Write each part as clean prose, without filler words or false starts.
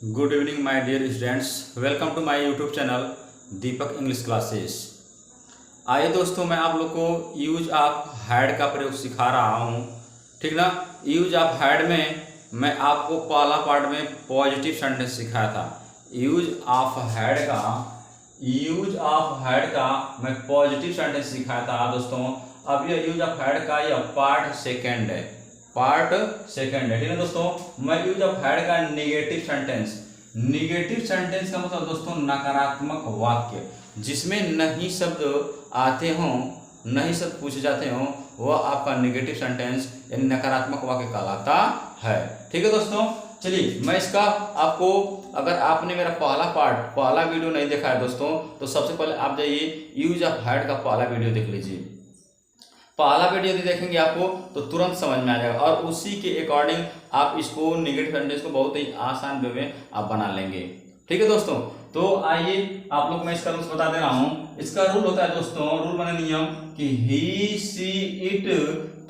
Good evening my dear students, welcome to my YouTube channel Deepak English classes. आइए दोस्तों, मैं आप लोग को यूज ऑफ हैड का प्रयोग सिखा रहा हूँ। ठीक ना। यूज ऑफ हैड में मैं आपको पहला पार्ट में पॉजिटिव सेंटेंस सिखाया था। यूज ऑफ हैड का मैं पॉजिटिव सेंटेंस सिखाया था दोस्तों। अब यह यूज ऑफ हैड का यह पार्ट सेकेंड है। ठीक है दोस्तों। मैं यूज ऑफ हैड का निगेटिव सेंटेंस का मतलब दोस्तों नकारात्मक वाक्य, जिसमें नहीं शब्द आते हों, नहीं शब्द पूछे जाते हों, वह आपका निगेटिव सेंटेंस यानी नकारात्मक वाक्य कहलाता है। ठीक है दोस्तों। चलिए, मैं इसका आपको, अगर आपने मेरा पहला वीडियो नहीं देखा है दोस्तों, तो सबसे पहले आप जाइए यूज ऑफ हैड का पहला वीडियो देख लीजिए। पहला वीडियो यदि देखेंगे आपको तो तुरंत समझ में आ जाएगा, और उसी के अकॉर्डिंग आप इसको निगेटिव सेंटेंस को बहुत ही आसान वे में आप बना लेंगे। ठीक है दोस्तों। तो आइए आप लोग, मैं इसका रूल्स बता दे रहा हूं। इसका रूल होता है दोस्तों, रूल माने नियम, कि ही सी इट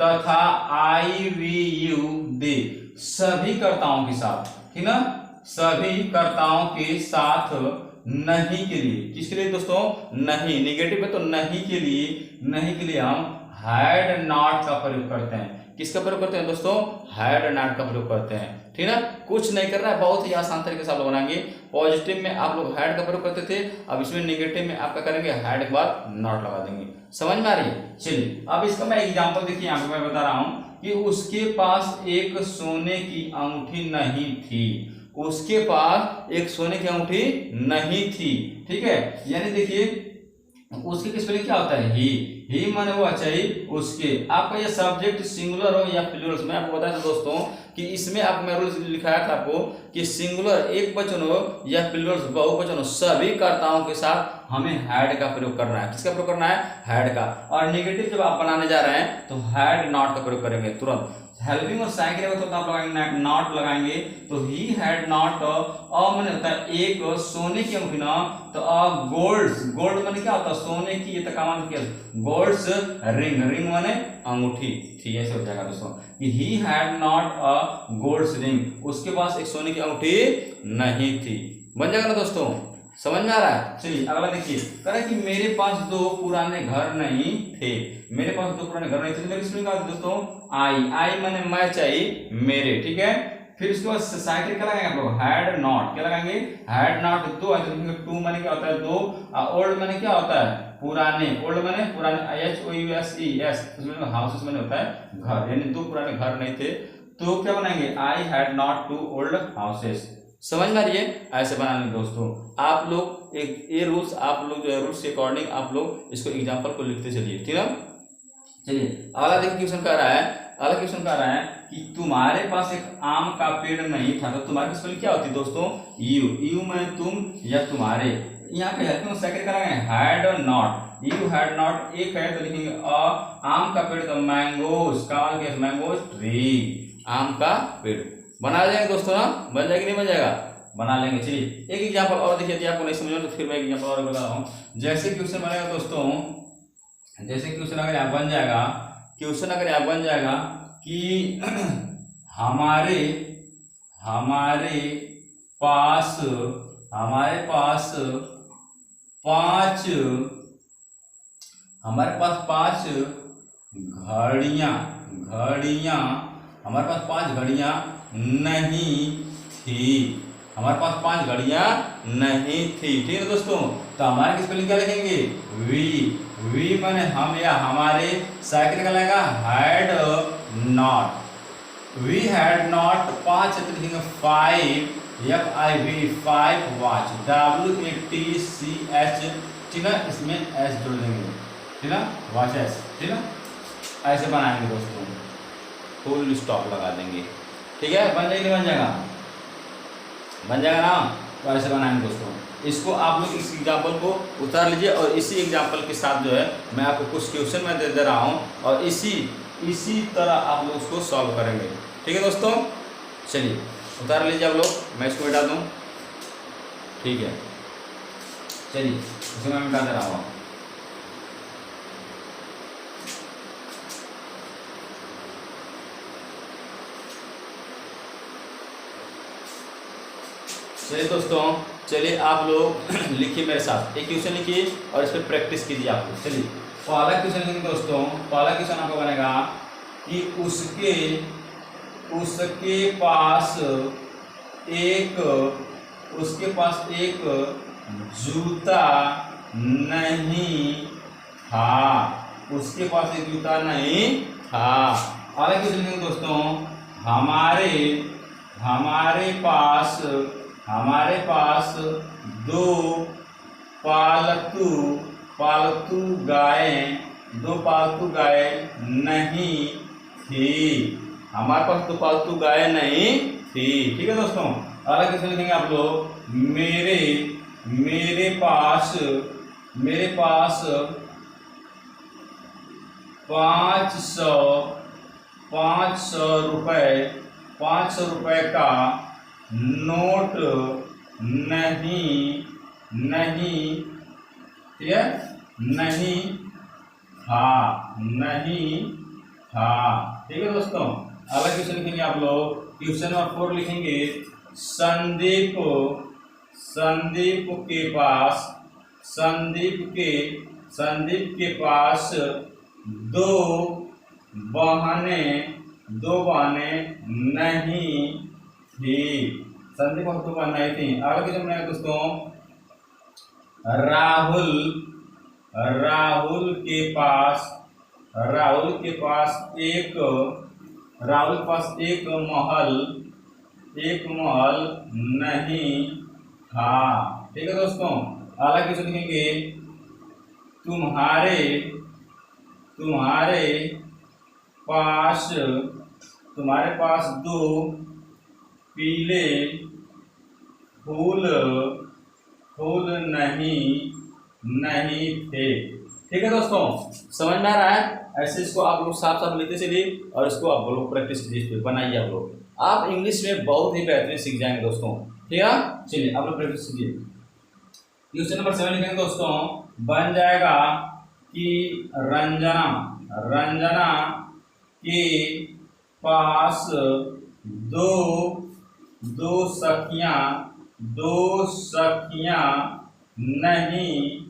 तथा आई वी यू दे सभी कर्ताओं के साथ, ठीक ना, सभी कर्ताओं के साथ नहीं के लिए, किसके लिए दोस्तों, नहीं, निगेटिव है तो नहीं के लिए हम हैड नॉट का प्रयोग करते हैं। किसका प्रयोग करते हैं दोस्तों, हैड नॉट का प्रयोग करते हैं। ठीक है ना। कुछ नहीं कर रहा है, बहुत ही आसान तरीके से आप लोग बनाएंगे। पॉजिटिव में आप लोग हैड का प्रयोग करते थे, अब इसमें निगेटिव में आपका करेंगे हैड के बाद नॉट लगा देंगे। समझ में आ रही है। चलिए, अब इसका मैं एग्जांपल देखिए, यहाँ पे मैं बता रहा हूं कि उसके पास एक सोने की अंगूठी नहीं थी। उसके पास एक सोने की अंगूठी नहीं थी। ठीक है, यानी देखिए उसके किस स्पेलिंग क्या होता है, ही माने वो चाहिए उसके। आपका ये सब्जेक्ट सिंगुलर हो या प्लूरल, मैं आपको बताया था दोस्तों कि इसमें आप मैं रूल्स लिखाया था आपको कि सिंगुलर एक वचन हो या प्लूरल बहुवचन हो, सभी कर्ताओं के साथ हमें हैड का प्रयोग करना है। किसका प्रयोग करना है, हैड का। और नेगेटिव जब आप बनाने जा रहे हैं तो हैड नॉट का प्रयोग करेंगे तुरंत। हेल्पिंग और साइकिल तो आप लगाएंगे नॉट लगाएंगे, तो ही हैड नॉट, माने होता है एक सोने की अंगूठी ना, तो गोल्ड माने क्या होता है, सोने की, ये तक क्या, गोल्ड्स रिंग माने अंगूठी थी, ऐसे हो जाएगा दोस्तों कि he had not a golds ring, उसके पास एक सोने की अंगूठी नहीं थी। बन जाएगा ना दोस्तों, समझ में आ रहा है। चलिए अगला देखिए, कह रहा है कि मेरे पास दो पुराने घर नहीं थे। मेरे पास दो पुराने घर नहीं थे, तो मेरी स्पेलिंग क्या होती है दोस्तों, आई माने मैं चाहिए मेरे। ठीक है, फिर उसके बाद साइकिल क्या लगाएंगे आप लोग, हैड नॉट, क्या लगाएंगे, हैड नॉट दो, टू माने क्या होता है दो, ओल्ड माने क्या होता है पुराने, ओल्ड माने पुराने, H O U S E S, उसमें हाउसेस माने होता है घर, यानी दो पुराने घर नहीं थे, तो क्या बनाएंगे, I had not two old houses. समझ में आ रही है, ऐसे बनाने दोस्तों। आप लोग एक ये रूल्स, आप लोग जो है रूल्स के अकॉर्डिंग आप लोग इसको एग्जांपल को लिखते चलिए। ठीक है। चलिए अगला देखिए, क्वेश्चन कह रहा है कि तुम्हारे पास एक आम का पेड़ नहीं था, तो तुम्हारे की स्पेलिंग क्या होती है दोस्तों, यू में तुम या तुम्हारे। यहाँ पे हेल्पिंग सेकंड कराएंगे had not, you had not, एक है तो लिखेंगे आम का पेड़, तो मैंगोज का, मैंगोज ट्री, आम का पेड़। बना जाएंगे दोस्तों ना, बन जाएगी नहीं बन जाएगा, बना लेंगे। चलिए एक एग्जांपल और देखिए, यदि आपको नहीं समझ तो फिर मैं एग्जांपल और बता रहा हूँ। जैसे क्वेश्चन बनेगा दोस्तों, जैसे क्वेश्चन अगर यहाँ बन जाएगा, कि हमारे पास पांच घड़ियां नहीं थी। ठीक है दोस्तों, तो हमारे की स्पेलिंग क्या लिखेंगे, वी माने हम या हमारे, साइकिल का लगेगा had not, we had not, पांच तो लिखेंगे five, FIV, five watch, WATCH, ठीक है, इसमें एस जोड़ देंगे, ठीक है, वॉचेस। ठीक है, ऐसे बनाएंगे दोस्तों, फुल स्टॉप लगा देंगे। ठीक है, बन जाएगा ना, तो ऐसे बनाएंगे दोस्तों। इसको आप लोग इस एग्जाम्पल को उतार लीजिए, और इसी एग्जाम्पल के साथ जो है मैं आपको कुछ क्वेश्चन में दे रहा हूँ, और इसी तरह आप लोग उसको सॉल्व करेंगे। ठीक है दोस्तों, चलिए उतार लीजिए आप लोग, मैं इसको मिटा दूँ। ठीक है, चलिए इसको मैं मिटा दे रहा हूँ। चलिए दोस्तों, चलिए आप लोग लिखिए मेरे साथ, एक क्वेश्चन लिखिए और इस पर प्रैक्टिस कीजिए आप लोग। चलिए पहला क्वेश्चन लिखेंगे दोस्तों। पहला क्वेश्चन आपका बनेगा कि उसके पास एक जूता नहीं था। उसके पास एक जूता नहीं था। अगला क्वेश्चन लिखेंगे दोस्तों, हमारे पास दो पालतू गाय नहीं थी। हमारे पास दो पालतू गाय नहीं थी। ठीक है दोस्तों। अगला क्वेश्चन लिखेंगे आप लोग, मेरे पास 500 रुपए का नोट नहीं ठीक है, नहीं था। ठीक है दोस्तों। अगला क्वेश्चन लिखेंगे आप लोग, क्वेश्चन नंबर 4 लिखेंगे, संदीप के पास दो बहनें नहीं थी। संदीप को दो बहनें नहीं थी। अगला क्वेश्चन बनाएंगे दोस्तों, राहुल के पास एक महल नहीं था। ठीक है दोस्तों। अगला क्वेश्चन लिखेंगे, तुम्हारे पास दो पीले फूल नहीं थे। ठीक है दोस्तों, समझ में आ रहा है? ऐसे इसको आप लोग साफ साफ लिखते चलिए और इसको आप लोग प्रैक्टिस कीजिए, बनाइए आप लोग। आप इंग्लिश में बहुत ही बेहतरीन सीख जाएंगे दोस्तों। ठीक है, चलिए आप लोग प्रैक्टिस कीजिए। क्वेश्चन नंबर 7 लिखेंगे दोस्तों, बन जाएगा कि रंजना के पास दो सखियां नहीं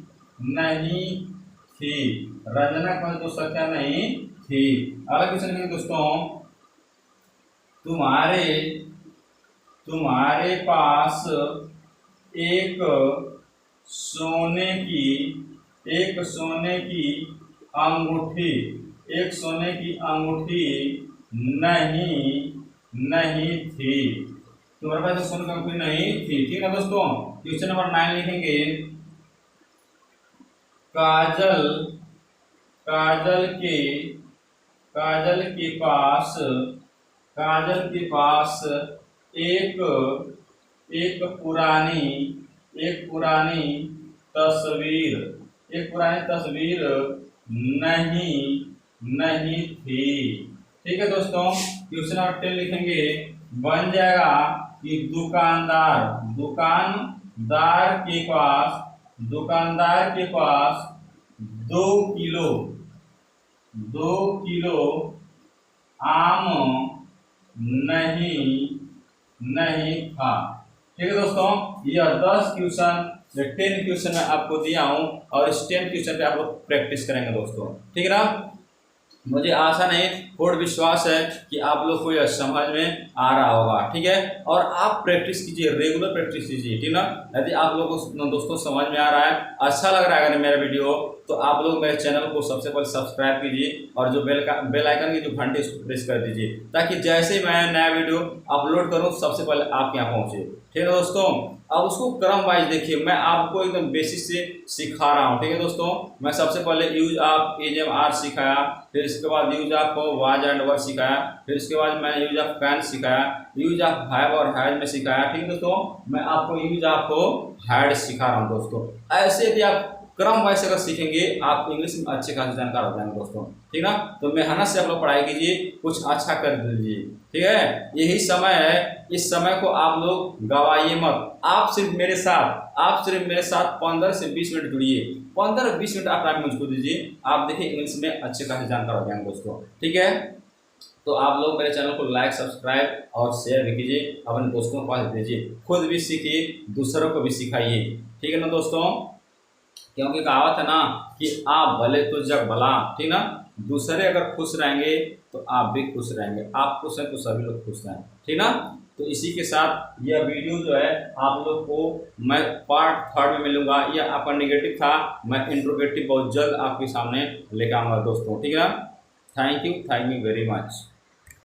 थी। रंजना के पास दो सखियां नहीं थी। अगला क्वेश्चन लिखेंगे दोस्तों, तुम्हारे पास एक सोने की अंगूठी नहीं थी। तुम्हारे पास सोने की अंगूठी नहीं थी। ठीक है दोस्तों। क्वेश्चन नंबर 9 लिखेंगे, काजल के पास एक पुरानी तस्वीर नहीं थी। ठीक है दोस्तों। क्वेश्चन नंबर 10 लिखेंगे, बन जाएगा कि दुकानदार के पास 2 किलो आम नहीं था। ठीक है दोस्तों। यह 10 क्वेश्चन 10 क्वेश्चन मैं आपको दिया हूं और इस 10 क्वेश्चन पे आप लोग प्रैक्टिस करेंगे दोस्तों। ठीक है ना? मुझे आशा नहीं, पूर्ण विश्वास है कि आप लोग को यह समझ में आ रहा होगा। ठीक है, और आप प्रैक्टिस कीजिए, रेगुलर प्रैक्टिस कीजिए। ठीक ना? यदि आप लोगों को दोस्तों समझ में आ रहा है, अच्छा लग रहा है अगर मेरा वीडियो, तो आप लोग मेरे चैनल को सबसे पहले सब्सक्राइब कीजिए और जो बेल आइकन की जो घंटी उसको प्रेस कर दीजिए, ताकि जैसे ही मैं नया वीडियो अपलोड करूँ सबसे पहले आपके यहाँ पहुँचे। ठीक है दोस्तों। अब उसको क्रम वाइज देखिए, मैं आपको एकदम बेसिक से सिखा रहा हूँ। ठीक है दोस्तों। मैं सबसे पहले यूज ऑफ AR सिखाया, फिर इसके बाद यूज ऑफ वाज एंड वर सिखाया, फिर इसके बाद मैं यूज ऑफ कैन सिखाया, यूज ऑफ हैव और हैज में सिखाया। ठीक है दोस्तों। मैं आपको यूज ऑफ हैड सिखा रहा हूँ दोस्तों। ऐसे यदि आप क्रम वाइज अगर सीखेंगे, आप इंग्लिश में अच्छे खासे जानकार हो जाएंगे दोस्तों। ठीक ना? तो मेहनत से आप लोग पढ़ाई कीजिए, कुछ अच्छा कर दीजिए। ठीक है, यही समय है, इस समय को आप लोग गवाइए मत। आप सिर्फ मेरे साथ 15 से 20 मिनट जुड़िए। 15-20 मिनट आप टाइम मुझको दीजिए, आप देखिए इंग्लिश में अच्छे खासे जानकार हो जाएंगे दोस्तों। ठीक है, तो आप लोग मेरे चैनल को लाइक, सब्सक्राइब और शेयर भी कीजिए, अपने दोस्तों के पास भेजिए, खुद भी सीखिए, दूसरों को भी सिखाइए। ठीक है ना दोस्तों, क्योंकि कहावत है ना कि आप भले तो जग भला। ठीक ना, दूसरे अगर खुश रहेंगे तो आप भी खुश रहेंगे, आप खुश हैं तो सभी लोग खुश हैं। ठीक ना, तो इसी के साथ यह वीडियो जो है आप लोग को मैं पार्ट 3 में मिलूंगा। यह आपका निगेटिव था, मैं इंट्रोगेटिव बहुत जल्द आपके सामने लेकर आऊँगा दोस्तों। ठीक है ना, थैंक यू वेरी मच।